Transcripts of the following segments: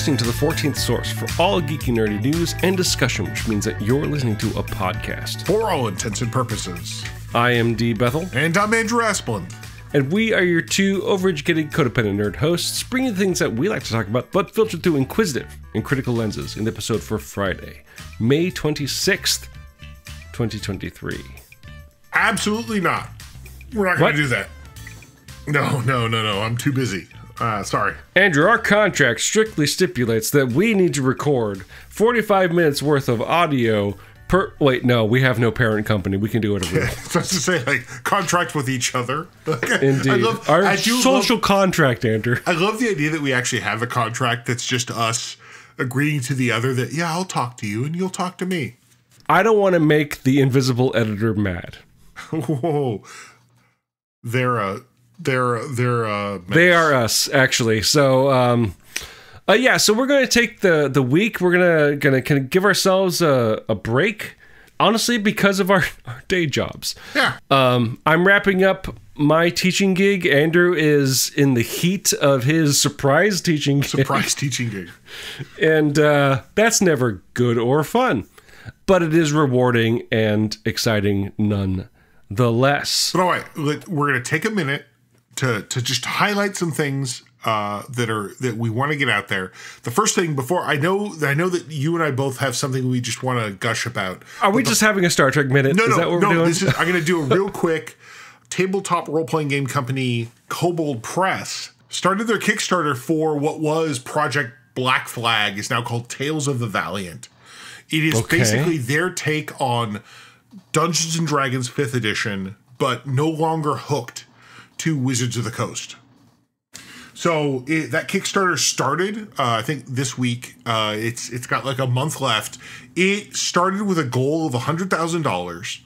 listening to the 14th Source for all geeky nerdy news and discussion, which means that you're listening to a podcast. For all intents and purposes. I am D. Bethel. And I'm Andrew Asplund. And we are your two overeducated, codependent nerd hosts, bringing the things that we like to talk about, but filtered through inquisitive and critical lenses in the episode for Friday, May 26th, 2023. Absolutely not. We're not going to do that. No. I'm too busy. Sorry. Andrew, our contract strictly stipulates that we need to record 45 minutes worth of audio per... Wait, no, we have no parent company. We can do whatever we want. I was to say, like, contract with each other. Indeed. Our social contract, Andrew. I love the idea that we actually have a contract that's just us agreeing to the other that, yeah, I'll talk to you and you'll talk to me. I don't want to make the invisible editor mad. Whoa. They are us, actually. So, so we're going to take the week. We're gonna kind of give ourselves a break, honestly, because of our day jobs. Yeah. I'm wrapping up my teaching gig. Andrew is in the heat of his surprise teaching gig. And that's never good or fun, but it is rewarding and exciting nonetheless. But all right, we're going to take a minute to just highlight some things that we want to get out there. The first thing, before I know that you and I both have something we just want to gush about. Are we just having a Star Trek minute? No, is that what we're doing? I'm going to do a real quick tabletop role-playing game company, Kobold Press, started their Kickstarter for what was Project Black Flag, is now called Tales of the Valiant. It is basically their take on Dungeons & Dragons 5th edition, but no longer hooked to Wizards of the Coast. So that Kickstarter started, I think this week. It's got like a month left. It started with a goal of $100,000,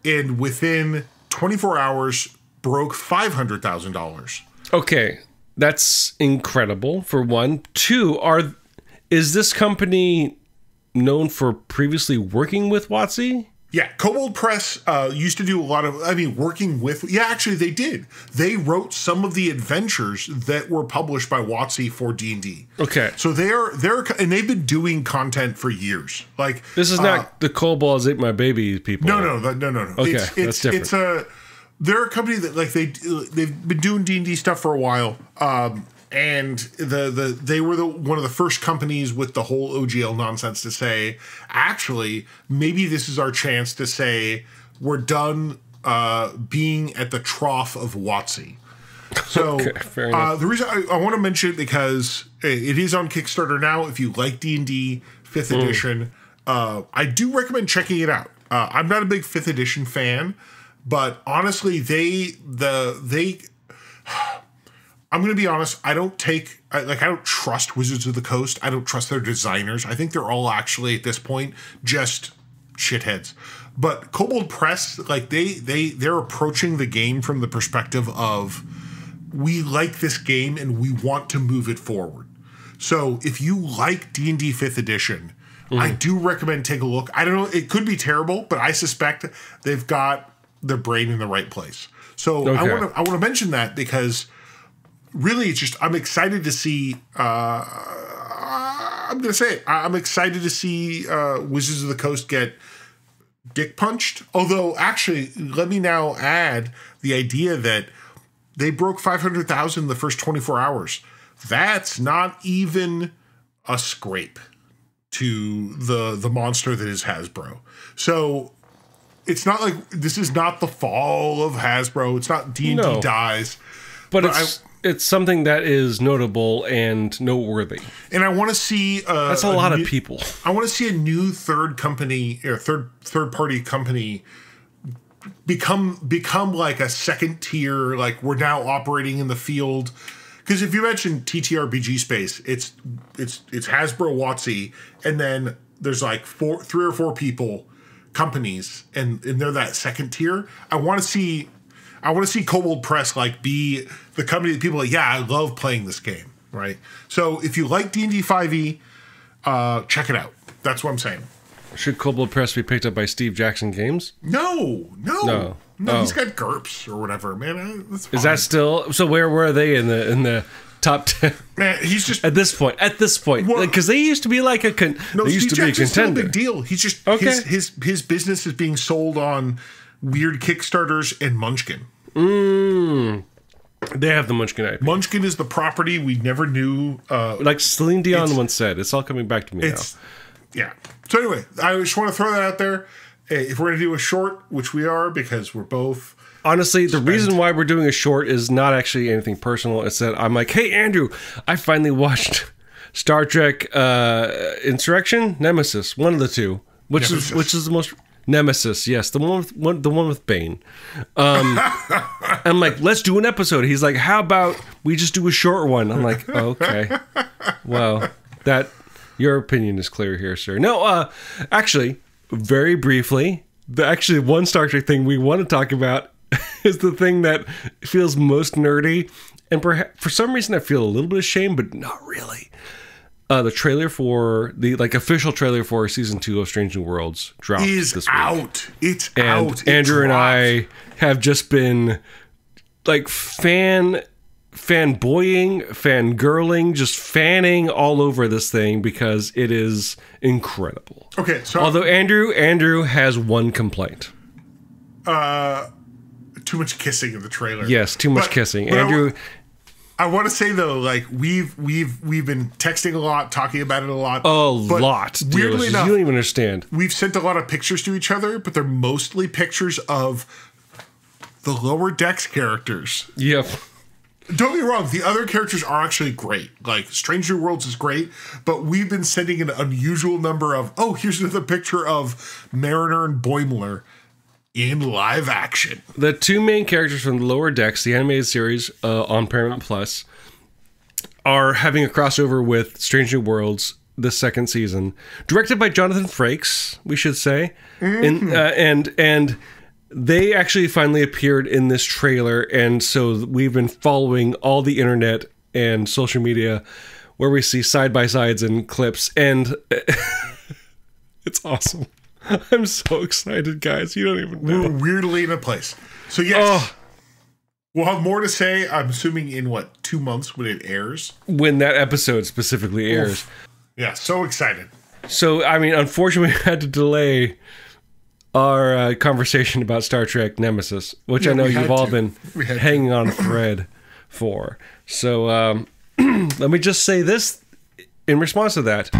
and within 24 hours broke $500,000. Okay, that's incredible. For one, two, is this company known for previously working with WotC? Yeah, Kobold Press used to do a lot of, working with... Yeah, actually, they did. They wrote some of the adventures that were published by WotC for D&D. Okay. So and they've been doing content for years. Like this is not the Kobolds Ate My Baby people. No. Okay, that's different. They're a company that they've been doing D&D stuff for a while. And they were one of the first companies with the whole OGL nonsense to say, actually, maybe this is our chance to say we're done being at the trough of WotC. So fair enough. The reason I want to mention it because it is on Kickstarter now. If you like D&D 5th edition, I do recommend checking it out. I'm not a big 5th edition fan, but honestly, I'm going to be honest. I don't trust Wizards of the Coast. I don't trust their designers. I think they're all actually at this point just shitheads. But Kobold Press, they're approaching the game from the perspective of, we like this game and we want to move it forward. So if you like D&D 5th edition, I do recommend take a look. I don't know, it could be terrible, but I suspect they've got their brain in the right place. So I want to mention that because really, it's just, I'm excited to see, I'm going to say it, I'm excited to see Wizards of the Coast get dick punched. Although, actually, let me now add the idea that they broke $500,000 in the first 24 hours. That's not even a scrape to the monster that is Hasbro. So it's not like, this is not the fall of Hasbro. It's not D&D dies. But it's something that is notable and noteworthy. And I want to see... that's a lot of people. I want to see a new third party company become like a second tier, like we're now operating in the field. Because if you mention TTRPG space, it's Hasbro, WotC, and then there's like 3 or 4 companies, and they're that second tier. I want to see Kobold Press be the company that people are like, yeah, I love playing this game, right? So if you like D&D 5e, check it out. That's what I'm saying. Should Kobold Press be picked up by Steve Jackson Games? No. He's got GURPS or whatever, man. That's fine. Is that still? So where were they in the top 10. Man, he's just at this point, because they used to be like a no, they used to be a contender. Still a big deal. He's just his business is being sold on weird Kickstarters and Munchkin. They have the Munchkin IP. Munchkin is the property we never knew. Like Celine Dion once said, it's all coming back to me now. Yeah. So anyway, I just want to throw that out there. If we're going to do a short, which we are, because we're both... Honestly, the reason why we're doing a short is not actually anything personal. It's that I'm like, hey, Andrew, I finally watched Star Trek Insurrection, Nemesis, one of the two. Which is the most... Nemesis, yes, the one with Bane. I'm like, let's do an episode. He's like, how about we just do a short one? I'm like, okay. Well, your opinion is clear here, sir. No, actually, very briefly, the one Star Trek thing we want to talk about is the thing that feels most nerdy, and perhaps for some reason I feel a little bit ashamed, but not really. The trailer for the official trailer for season 2 of Strange New Worlds dropped this week. It's out. Andrew and I have just been like fanboying, fangirling, just fanning all over this thing because it is incredible. Okay, so although Andrew has one complaint. Too much kissing in the trailer. Yes, too much kissing. Andrew. I want to say though, like we've been texting a lot, talking about it a lot. Weirdly enough, you don't even understand. We've sent a lot of pictures to each other, but they're mostly pictures of the Lower Decks characters. Yep. Don't get me wrong, the other characters are actually great. Like Strange New Worlds is great, but we've been sending an unusual number of, here's another picture of Mariner and Boimler in live action. The two main characters from the Lower Decks, the animated series on Paramount Plus, are having a crossover with Strange New Worlds this second season, directed by Jonathan Frakes, we should say. And they actually finally appeared in this trailer, and so we've been following all the internet and social media where we see side-by-sides and clips, and it's awesome. I'm so excited, guys. You don't even know. We're weirdly in a place. So, yes, we'll have more to say, I'm assuming, in, 2 months when it airs? When that episode specifically airs. Oof. Yeah, so excited. So, I mean, unfortunately, we had to delay our conversation about Star Trek Nemesis, which I know you've all been hanging on a thread for. So, let me just say this in response to that.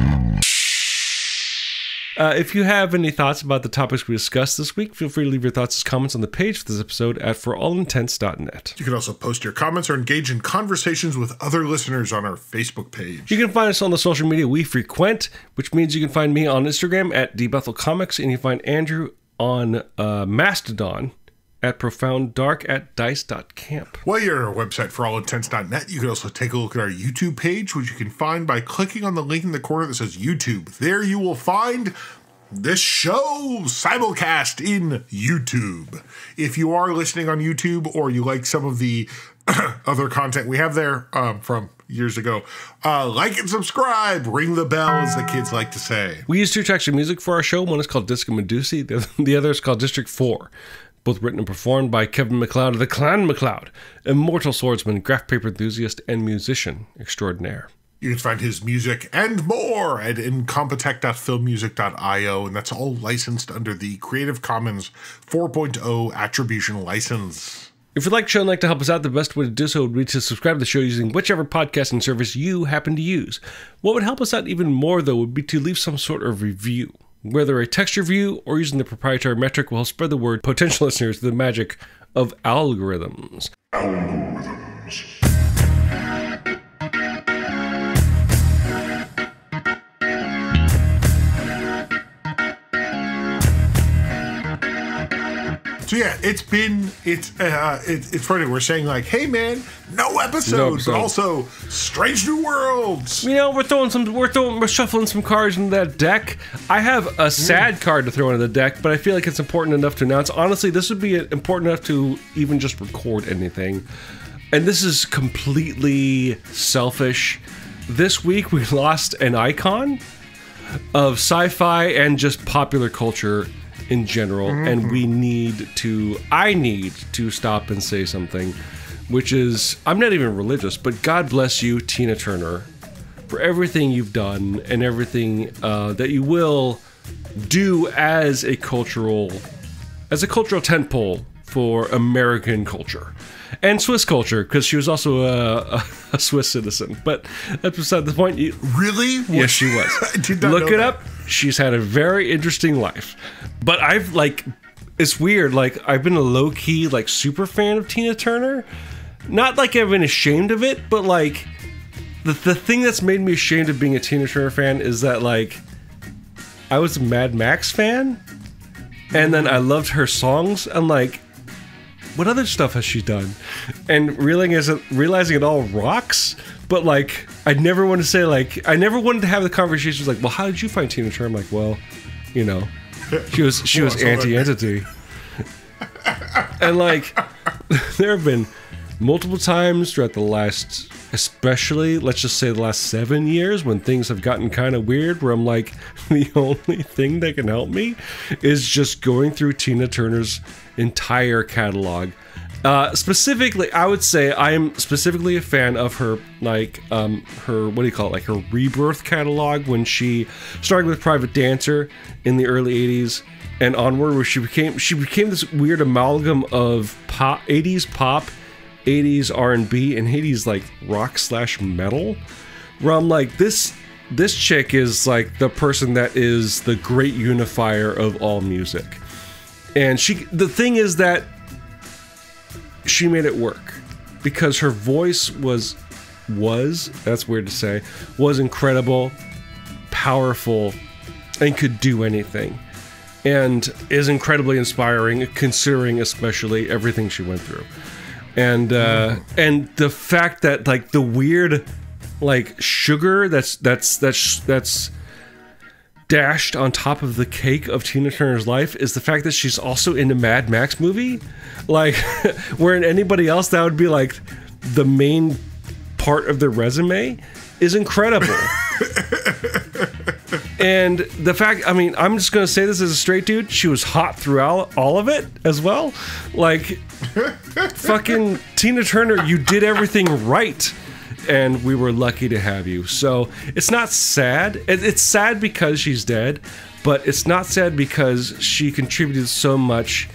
If you have any thoughts about the topics we discussed this week, feel free to leave your thoughts as comments on the page for this episode at forallintents.net. You can also post your comments or engage in conversations with other listeners on our Facebook page. You can find us on the social media we frequent, which means you can find me on Instagram at dbethelcomics, and you can find Andrew on Mastodon at profounddark@dice.camp. While you're on our website, forallintents.net, you can also take a look at our YouTube page, which you can find by clicking on the link in the corner that says YouTube. There you will find this show simulcast in YouTube. If you are listening on YouTube or you like some of the other content we have there from years ago, like and subscribe, ring the bell, as the kids like to say. We use 2 tracks of music for our show. One is called Disco Medusae, the other is called District 4. Both written and performed by Kevin McLeod of the Clan McLeod, immortal swordsman, graph paper enthusiast, and musician extraordinaire. You can find his music and more at incompetech.filmmusic.io, and that's all licensed under the Creative Commons 4.0 attribution license. If you'd like the show and like to help us out, the best way to do so would be to subscribe to the show using whichever podcasting service you happen to use. What would help us out even more, though, would be to leave some sort of review. Whether a text review or using the proprietary metric will help spread the word to potential listeners to the magic of algorithms. So yeah, it's funny. We're saying like, hey man, no episode, but also Strange New Worlds. You know, we're shuffling some cards into that deck. I have a sad card to throw into the deck, but I feel like it's important enough to announce. Honestly, this would be important enough to even just record anything. And this is completely selfish. This week we lost an icon of sci-fi and just popular culture in general, and I need to stop and say something. which is, I'm not even religious, but God bless you, Tina Turner, for everything you've done and everything that you will do as a cultural tentpole for American culture and Swiss culture, because she was also a Swiss citizen. But that's beside the point. Really? Yes, she was. I did not Look know it that. up. She's had a very interesting life. But it's weird. Like, I've been a low key, like, super fan of Tina Turner. Not like I've been ashamed of it, but like the thing that's made me ashamed of being a Tina Turner fan is that, like, I was a Mad Max fan, and then I loved her songs. I'm like, what other stuff has she done? And realizing it all rocks, but like, I never want to say, like, I never wanted to have the conversations like, well, how did you find Tina Turner? I'm like, well, you know, she was anti-entity. And like, there have been multiple times throughout the last, especially, let's just say the last 7 years, when things have gotten kind of weird, where I'm like, the only thing that can help me is just going through Tina Turner's entire catalog. Specifically, I would say I am specifically a fan of her, like, her, what do you call it, like her rebirth catalog, when she started with Private Dancer in the early 80s and onward, where she became this weird amalgam of pop, 80s pop, 80s R&B, and 80s like rock / metal, where I'm like, this chick is like the person that is the great unifier of all music. And the thing is that she made it work because her voice was that's weird to say, was incredible, powerful, and could do anything, and is incredibly inspiring, considering especially everything she went through. And the fact that, like, the weird, like, sugar that's dashed on top of the cake of Tina Turner's life is the fact that she's also in a Mad Max movie, like, where in anybody else that would be like the main part of their resume, is incredible. And the fact, I mean, I'm just gonna say this as a straight dude, she was hot throughout all of it as well. Like, fucking Tina Turner, you did everything right, and we were lucky to have you. So it's not sad. It's sad because she's dead, but it's not sad because she contributed so much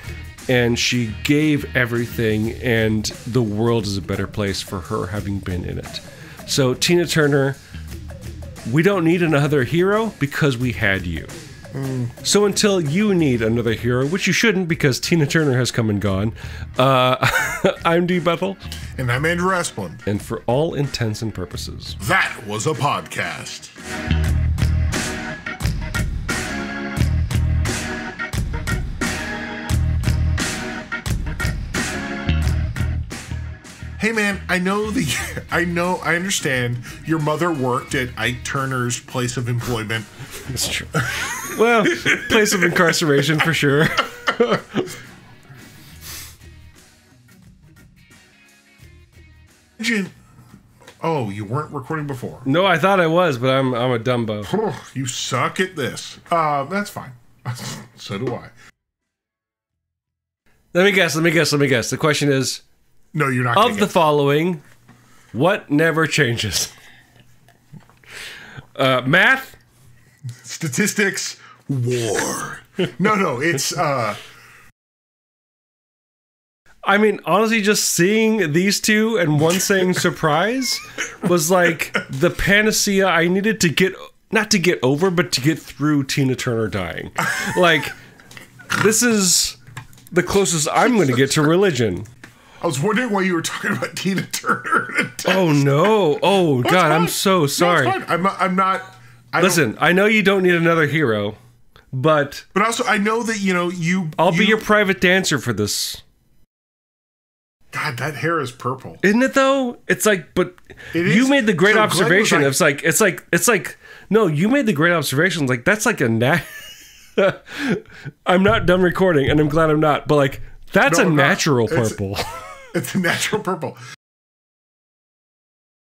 and she gave everything, and the world is a better place for her having been in it. So Tina Turner, we don't need another hero because we had you. So until you need another hero, which you shouldn't because Tina Turner has come and gone, I'm D. Bethel. And I'm Andrew Asplund. And for all intents and purposes, that was a podcast. Hey man, I understand your mother worked at Ike Turner's place of employment. That's true. Well, place of incarceration for sure. Oh, you weren't recording before? No, I thought I was, but I'm a dumbo. You suck at this. That's fine. So do I. Let me guess. The question is, no, you're not. Of the following, what never changes? Math? Statistics? War. No, it's... I mean, honestly, just seeing these two and one saying surprise was like the panacea I needed to get, not to get over, but to get through Tina Turner dying. Like, this is the closest I'm going to get to religion. I was wondering why you were talking about Tina Turner. Oh no! Oh God, fine. I'm so sorry. No, it's fine. I'm not. Listen, I know you don't need another hero, but also I know that you. I'll be your private dancer for this. God, that hair is purple, isn't it? Though it's like, but you made the great observation. It's like. No, you made the great observation. Like that's like a I'm not done recording, and I'm glad I'm not. But like that's a natural purple. It's a natural purple.